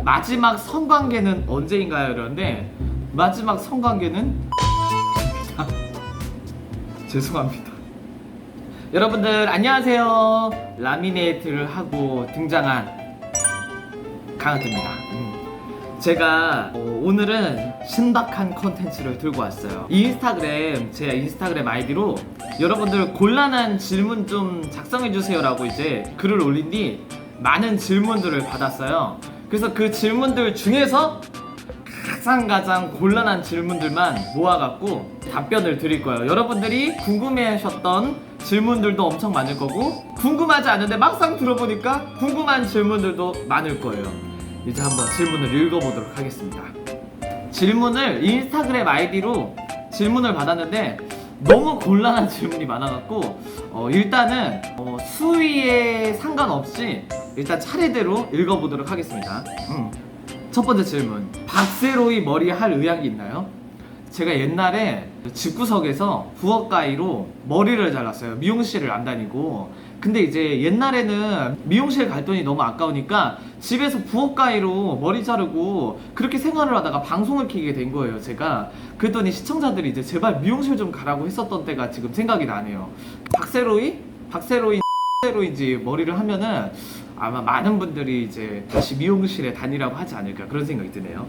마지막 성관계는 언제인가요? 이러는데 마지막 성관계는 죄송합니다. 여러분들 안녕하세요. 라미네이트를 하고 등장한 강하트입니다. 제가 오늘은 신박한 컨텐츠를 들고 왔어요. 제 인스타그램 아이디로 여러분들 곤란한 질문 좀 작성해주세요 라고 이제 글을 올린 뒤 많은 질문들을 받았어요. 그래서 그 질문들 중에서 가장 곤란한 질문들만 모아갖고 답변을 드릴 거예요. 여러분들이 궁금해하셨던 질문들도 엄청 많을 거고, 궁금하지 않은데 막상 들어보니까 궁금한 질문들도 많을 거예요. 이제 한번 질문을 읽어보도록 하겠습니다. 질문을 인스타그램 아이디로 질문을 받았는데 너무 곤란한 질문이 많아갖고 일단은 수위에 상관없이 일단 차례대로 읽어보도록 하겠습니다. 첫 번째 질문. 박세로이 머리에 할 의향이 있나요? 제가 옛날에 집구석에서 부엌가위로 머리를 잘랐어요. 미용실을 안 다니고. 근데 이제 옛날에는 미용실 갈 돈이 너무 아까우니까 집에서 부엌가위로 머리 자르고 그렇게 생활을 하다가 방송을 키게 된 거예요, 제가. 그랬더니 시청자들이 이제 제발 미용실 좀 가라고 했었던 때가 지금 생각이 나네요. 박세로이인지 머리를 하면은 아마 많은 분들이 이제 다시 미용실에 다니라고 하지 않을까, 그런 생각이 드네요.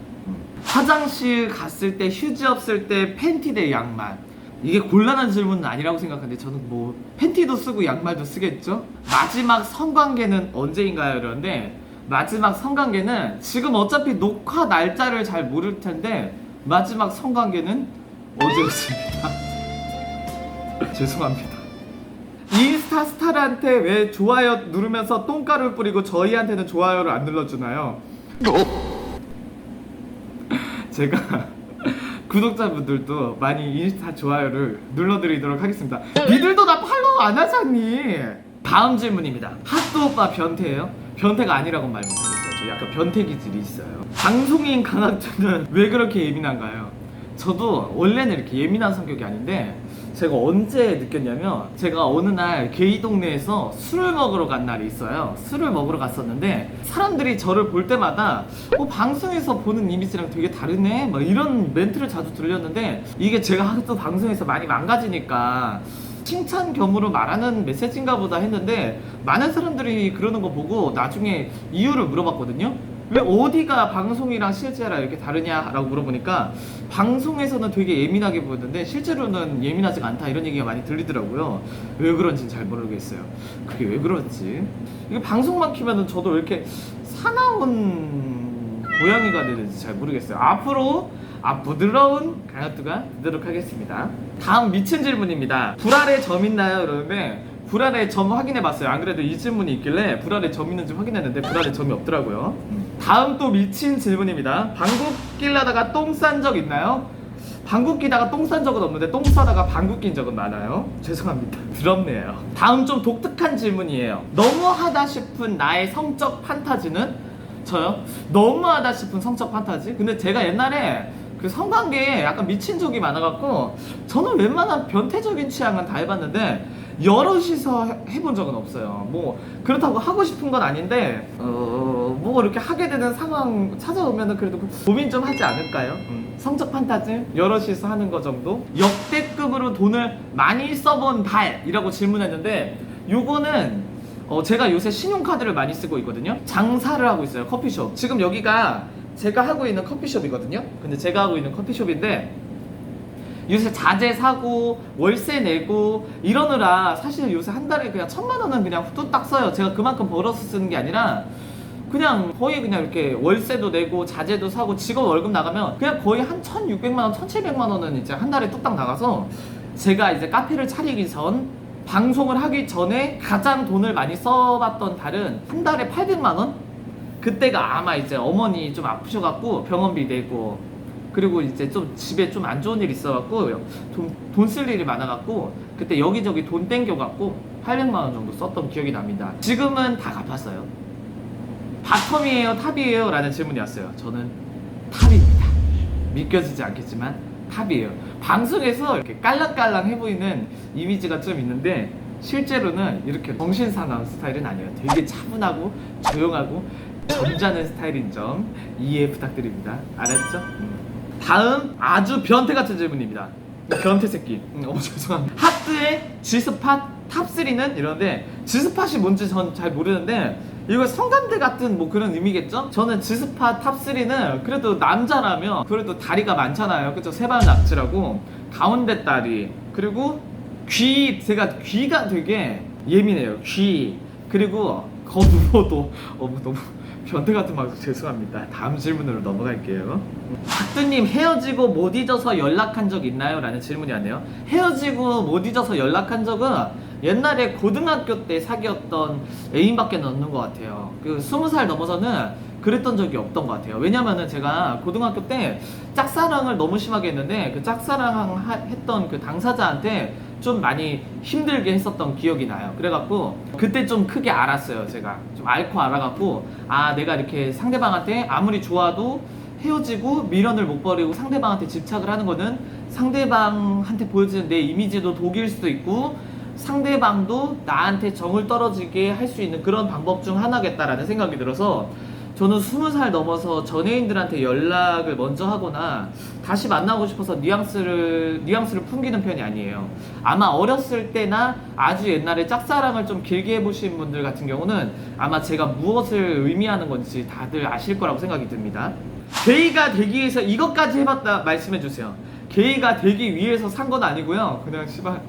화장실 갔을 때, 휴지 없을 때 팬티 대 양말. 이게 곤란한 질문은 아니라고 생각하는데 저는 뭐 팬티도 쓰고 양말도 쓰겠죠? 마지막 성관계는 언제인가요? 이러는데 마지막 성관계는 지금 어차피 녹화 날짜를 잘 모를 텐데 마지막 성관계는 어제였습니다. 죄송합니다. 인스타 스타들한테 왜 좋아요 누르면서 똥가루를 뿌리고 저희한테는 좋아요를 안 눌러주나요? 제가 구독자분들도 많이 인스타 좋아요를 눌러드리도록 하겠습니다. 니들도 나 팔로우 안 하잖니. 다음 질문입니다. 핫도 오빠 변태예요? 변태가 아니라고 말 못하겠어요. 저 약간 변태 기질이 있어요. 방송인 강학주는 왜 그렇게 예민한가요? 저도 원래는 이렇게 예민한 성격이 아닌데 제가 언제 느꼈냐면, 제가 어느 날 게이 동네에서 술을 먹으러 간 날이 있어요. 술을 먹으러 갔었는데 사람들이 저를 볼 때마다 방송에서 보는 이미지랑 되게 다르네? 막 이런 멘트를 자주 들렸는데, 이게 제가 하도 방송에서 많이 망가지니까 칭찬 겸으로 말하는 메시지인가 보다 했는데 많은 사람들이 그러는 거 보고 나중에 이유를 물어봤거든요. 왜 어디가 방송이랑 실제랑 이렇게 다르냐라고 물어보니까 방송에서는 되게 예민하게 보였는데 실제로는 예민하지가 않다, 이런 얘기가 많이 들리더라고요. 왜 그런지는 잘 모르겠어요. 그게 왜 그런지. 이게 방송만 키면은 저도 왜 이렇게 사나운 고양이가 되는지 잘 모르겠어요. 앞으로 부드러운 강하트가 되도록 하겠습니다. 다음 미친 질문입니다. 불알에 점 있나요? 이러는데 불알에 점 확인해봤어요. 안 그래도 이 질문이 있길래 불알에 점 있는지 확인했는데 불알에 점이 없더라고요. 다음 또 미친 질문입니다. 방귀 낄라다가 똥 싼 적 있나요? 방귀 끼다가 똥 싼 적은 없는데 똥 싸다가 방귀 낀 적은 많아요. 죄송합니다. 부럽네요. 다음 좀 독특한 질문이에요. 너무하다 싶은 나의 성적 판타지는? 저요? 너무하다 싶은 성적 판타지? 근데 제가 옛날에 그 성관계에 약간 미친 적이 많아갖고 저는 웬만한 변태적인 취향은 다 해봤는데 여럿이서 해본 적은 없어요. 뭐 그렇다고 하고 싶은 건 아닌데 뭐 이렇게 하게 되는 상황 찾아오면은 그래도 고민 좀 하지 않을까요? 성적 판타지 여럿이서 하는 거 정도? 역대급으로 돈을 많이 써본 달이라고 질문했는데 요거는 제가 요새 신용카드를 많이 쓰고 있거든요. 장사를 하고 있어요. 커피숍. 지금 여기가 제가 하고 있는 커피숍이거든요. 근데 제가 하고 있는 커피숍인데 요새 자재 사고 월세 내고 이러느라 사실 요새 한 달에 그냥 1,000만 원은 그냥 후딱 써요. 제가 그만큼 벌어서 쓰는 게 아니라 그냥 거의 그냥 이렇게 월세도 내고 자재도 사고 직원 월급 나가면 그냥 거의 한 1,600만 원, 1,700만 원은 이제 한 달에 뚝딱 나가서, 제가 이제 카페를 차리기 전, 방송을 하기 전에 가장 돈을 많이 써봤던 달은 한 달에 800만 원? 그때가 아마 이제 어머니 좀 아프셔갖고 병원비 내고, 그리고 이제 좀 집에 좀 안 좋은 일 있어갖고 돈 쓸 일이 많아갖고 그때 여기저기 돈 땡겨갖고 800만 원 정도 썼던 기억이 납니다. 지금은 다 갚았어요. 바텀이에요, 탑이에요? 라는 질문이 왔어요. 저는 탑입니다. 믿겨지지 않겠지만 탑이에요. 방송에서 이렇게 깔랑깔랑해 보이는 이미지가 좀 있는데 실제로는 이렇게 정신사나운 스타일은 아니에요. 되게 차분하고 조용하고 점잖은 스타일인 점 이해 부탁드립니다. 알았죠? 다음 아주 변태 같은 질문입니다. 변태 새끼. 죄송합니다. 하트의 G스팟 탑3는 이런데 G스팟이 뭔지 전 잘 모르는데 이거 성감대 같은 뭐 그런 의미겠죠? 저는 G스팟 탑3는 그래도 남자라면 그래도 다리가 많잖아요. 그쵸? 세발 낙지라고 가운데 다리 그리고 귀, 제가 귀가 되게 예민해요. 귀 그리고 누워도 너무 변태 같은 방송 죄송합니다. 다음 질문으로 넘어갈게요. 박두님 헤어지고 못 잊어서 연락한 적 있나요? 라는 질문이 왔네요. 헤어지고 못 잊어서 연락한 적은 옛날에 고등학교 때 사귀었던 애인밖에 없는 것 같아요. 그 20살 넘어서는 그랬던 적이 없던 것 같아요. 왜냐면은 제가 고등학교 때 짝사랑을 너무 심하게 했는데 그 짝사랑 했던 그 당사자한테 좀 많이 힘들게 했었던 기억이 나요. 그래갖고 그때 좀 크게 알았어요. 제가 좀 앓고 알아갖고 아 내가 이렇게 상대방한테 아무리 좋아도 헤어지고 미련을 못 버리고 상대방한테 집착을 하는 거는 상대방한테 보여지는 내 이미지도 독일 수도 있고 상대방도 나한테 정을 떨어지게 할 수 있는 그런 방법 중 하나겠다라는 생각이 들어서 저는 20살 넘어서 전애인들한테 연락을 먼저 하거나 다시 만나고 싶어서 뉘앙스를 풍기는 편이 아니에요. 아마 어렸을 때나 아주 옛날에 짝사랑을 좀 길게 해보신 분들 같은 경우는 아마 제가 무엇을 의미하는 건지 다들 아실 거라고 생각이 듭니다. 게이가 되기 위해서 이것까지 해봤다 말씀해주세요. 게이가 되기 위해서 산 건 아니고요. 그냥 씨발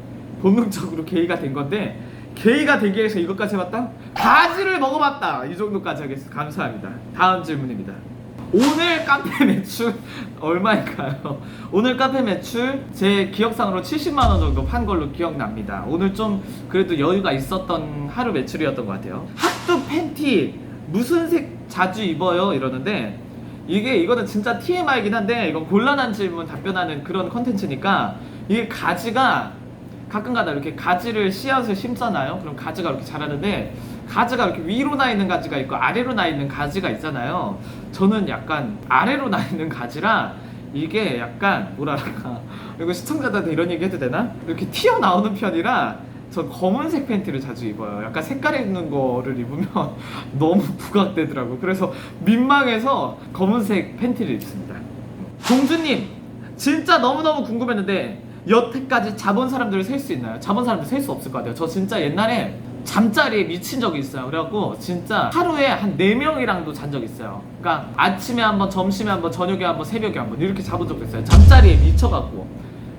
본능적으로 게이가 된 건데 게이가 되기 위해서 이것까지 해봤다? 가지를 먹어봤다! 이 정도까지 하겠습니다. 감사합니다. 다음 질문입니다. 오늘 카페 매출 얼마일까요? 오늘 카페 매출 제 기억상으로 70만원 정도 판 걸로 기억납니다. 오늘 좀 그래도 여유가 있었던 하루 매출이었던 것 같아요. 핫뚜 팬티 무슨 색 자주 입어요? 이러는데 이거는 진짜 TMI이긴 한데 이건 곤란한 질문 답변하는 그런 컨텐츠니까 이게 가지가 가끔가다 이렇게 가지를 씨앗을 심잖아요. 그럼 가지가 이렇게 자라는데 가지가 이렇게 위로 나 있는 가지가 있고 아래로 나 있는 가지가 있잖아요. 저는 약간 아래로 나 있는 가지라 이게 약간 뭐랄까 이거 시청자들한테 이런 얘기 해도 되나? 이렇게 튀어나오는 편이라 전 검은색 팬티를 자주 입어요. 약간 색깔 있는 거를 입으면 너무 부각되더라고. 그래서 민망해서 검은색 팬티를 입습니다. 공주님 진짜 너무너무 궁금했는데 여태까지 자본 사람들을 셀 수 있나요? 자본 사람들 셀 수 없을 것 같아요. 저 진짜 옛날에 잠자리에 미친 적이 있어요. 그래갖고 진짜 하루에 한 4명이랑도 잔 적이 있어요. 그러니까 아침에 한번, 점심에 한번, 저녁에 한번, 새벽에 한번 이렇게 자본 적도 있어요. 잠자리에 미쳐갖고.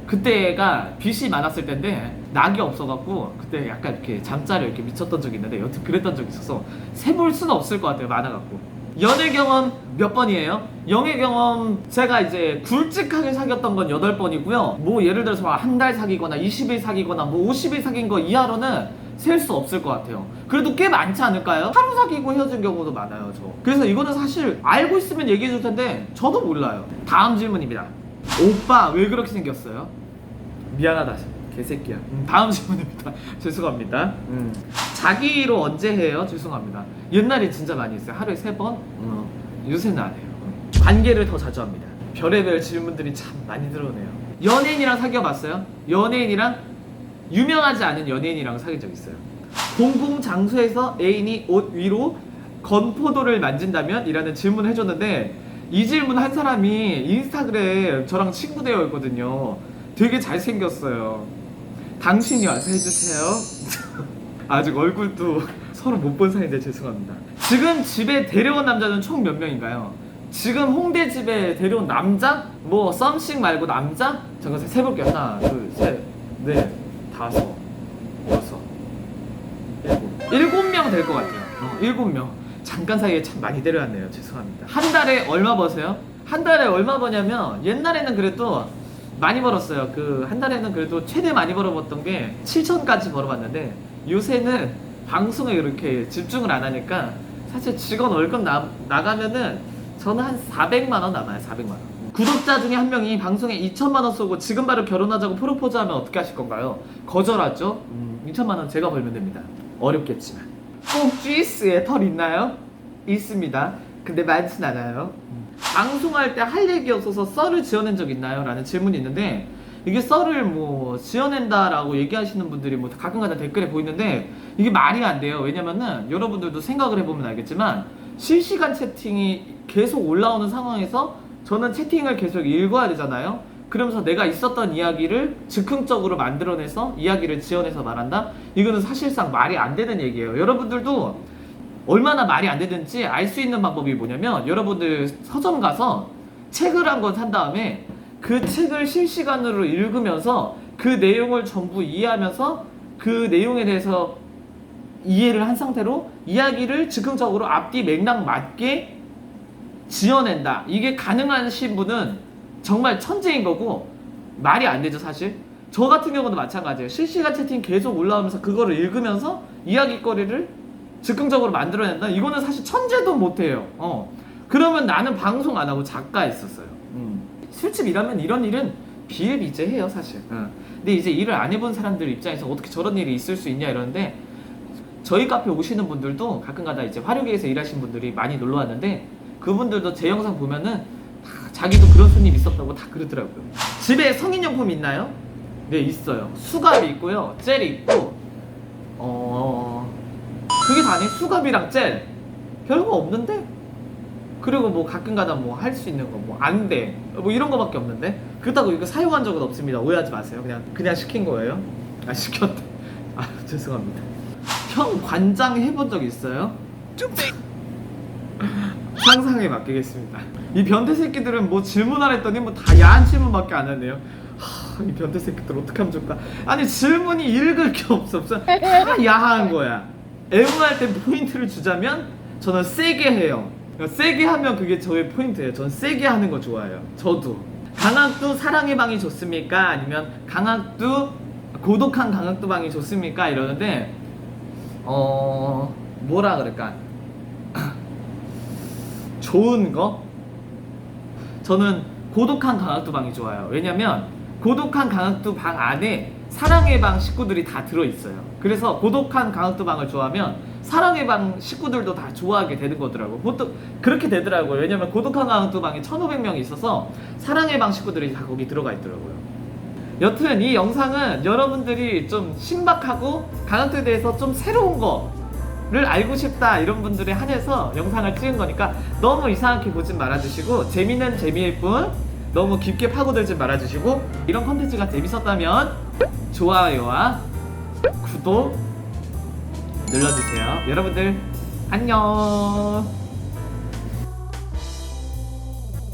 그때가 빚이 많았을 때인데 낙이 없어갖고 그때 약간 이렇게 잠자리에 이렇게 미쳤던 적이 있는데 여튼 그랬던 적이 있어서 세볼 수는 없을 것 같아요. 많아갖고. 연애 경험 몇 번이에요? 연애 경험 제가 이제 굵직하게 사귀었던 건 8번이고요. 뭐 예를 들어서 한 달 사귀거나 20일 사귀거나 뭐 50일 사귄 거 이하로는 셀 수 없을 것 같아요. 그래도 꽤 많지 않을까요? 하루 사귀고 헤어진 경우도 많아요. 저 그래서 이거는 사실 알고 있으면 얘기해 줄 텐데 저도 몰라요. 다음 질문입니다. 오빠 왜 그렇게 생겼어요? 미안하다 개새끼야. 다음 질문입니다. 죄송합니다. 자기로 언제 해요? 죄송합니다. 옛날에 진짜 많이 했어요. 하루에 3번? 요새는 안 해요. 관계를 더 자주 합니다. 별의별 질문들이 참 많이 들어오네요. 연예인이랑 사귀어봤어요? 연예인이랑 유명하지 않은 연예인이랑 사귄 적 있어요. 공공 장소에서 애인이 옷 위로 건포도를 만진다면? 이라는 질문을 해줬는데 이 질문 한 사람이 인스타그램 저랑 친구 되어 있거든요. 되게 잘생겼어요. 당신이 와서 해주세요. 아직 얼굴도 서로 못 본 사이인데 죄송합니다. 지금 집에 데려온 남자는 총 몇 명인가요? 지금 홍대 집에 데려온 남자? 뭐 썸씽 말고 남자? 잠깐 세볼게요. 하나, 둘, 셋, 넷, 다섯, 여섯, 일곱 명 될 것 같아요. 7명. 잠깐 사이에 참 많이 데려왔네요. 죄송합니다. 한 달에 얼마 버세요? 한 달에 얼마 버냐면 옛날에는 그래도 많이 벌었어요. 그 한 달에는 그래도 최대 많이 벌어봤던 게 7천까지 벌어봤는데 요새는 방송에 이렇게 집중을 안 하니까 사실 직원 월급 나가면은 저는 한 400만 원 남아요. 400만 원. 구독자 중에 한 명이 방송에 2천만 원 쏘고 지금 바로 결혼하자고 프로포즈하면 어떻게 하실 건가요? 거절하죠. 2천만 원 제가 벌면 됩니다. 어렵겠지만. 꼭 쥐스에 털 있나요? 있습니다. 근데 많진 않아요. 방송할 때 할 얘기 없어서 썰을 지어낸 적 있나요? 라는 질문이 있는데 이게 썰을 뭐 지어낸다라고 얘기하시는 분들이 뭐 가끔가다 댓글에 보이는데 이게 말이 안 돼요. 왜냐면은 여러분들도 생각을 해보면 알겠지만 실시간 채팅이 계속 올라오는 상황에서 저는 채팅을 계속 읽어야 되잖아요. 그러면서 내가 있었던 이야기를 즉흥적으로 만들어내서 이야기를 지어내서 말한다? 이거는 사실상 말이 안 되는 얘기예요. 여러분들도 얼마나 말이 안 되는지 알 수 있는 방법이 뭐냐면, 여러분들 서점 가서 책을 한 권 산 다음에 그 책을 실시간으로 읽으면서 그 내용을 전부 이해하면서 그 내용에 대해서 이해를 한 상태로 이야기를 즉흥적으로 앞뒤 맥락 맞게 지어낸다. 이게 가능하신 분은 정말 천재인 거고, 말이 안 되죠 사실. 저 같은 경우도 마찬가지예요. 실시간 채팅 계속 올라오면서 그거를 읽으면서 이야기거리를 즉흥적으로 만들어낸다. 이거는 사실 천재도 못해요. 그러면 나는 방송 안 하고 작가 했었어요. 술집이라면 이런 일은 비일비재해요 사실. 근데 이제 일을 안 해본 사람들 입장에서 어떻게 저런 일이 있을 수 있냐 이러는데, 저희 카페 오시는 분들도 가끔가다 이제 화류계에서 일하신 분들이 많이 놀러 왔는데, 그분들도 제 영상 보면은 다 자기도 그런 손님 있었다고 다 그러더라고요. 집에 성인용품 있나요? 네, 있어요. 수갑이 있고요, 젤이 있고, 그게 다네. 수갑이랑 젤, 별거 없는데? 그리고 뭐 가끔가다 뭐 할 수 있는 거, 뭐 안대, 뭐 이런 거밖에 없는데, 그렇다고 이거 사용한 적은 없습니다. 오해하지 마세요. 그냥 시킨 거예요. 시켰다. 죄송합니다. 형 관장 해본 적 있어요? 상상에 맡기겠습니다. 이 변태 새끼들은 뭐 질문 안 했더니 뭐 다 야한 질문밖에 안 하네요. 이 변태 새끼들 어떻게 하면 좋을까? 아니 질문이 읽을 게 없어. 다 야한 거야. 애무할 때 포인트를 주자면 저는 세게 해요. 세게 하면 그게 저의 포인트예요. 저는 세게 하는 거 좋아해요. 저도. 강학도 사랑의 방이 좋습니까? 아니면 강학도 고독한 강학도 방이 좋습니까? 이러는데 뭐라 그럴까? 좋은 거? 저는 고독한 강학도 방이 좋아요. 왜냐면 고독한 강학도 방 안에 사랑의 방 식구들이 다 들어있어요. 그래서 고독한 강학도 방을 좋아하면 사랑의 방 식구들도 다 좋아하게 되는 거더라고요. 보통 그렇게 되더라고요. 왜냐면 고독한 강학도 방에 1500명이 있어서 사랑의 방 식구들이 다 거기 들어가 있더라고요. 여튼 이 영상은 여러분들이 좀 신박하고 강학도에 대해서 좀 새로운 거를 알고 싶다 이런 분들에 한해서 영상을 찍은 거니까 너무 이상하게 보진 말아주시고, 재미는 재미일 뿐 너무 깊게 파고들지 말아주시고, 이런 컨텐츠가 재밌었다면 좋아요와 구독 눌러주세요. 여러분들 안녕.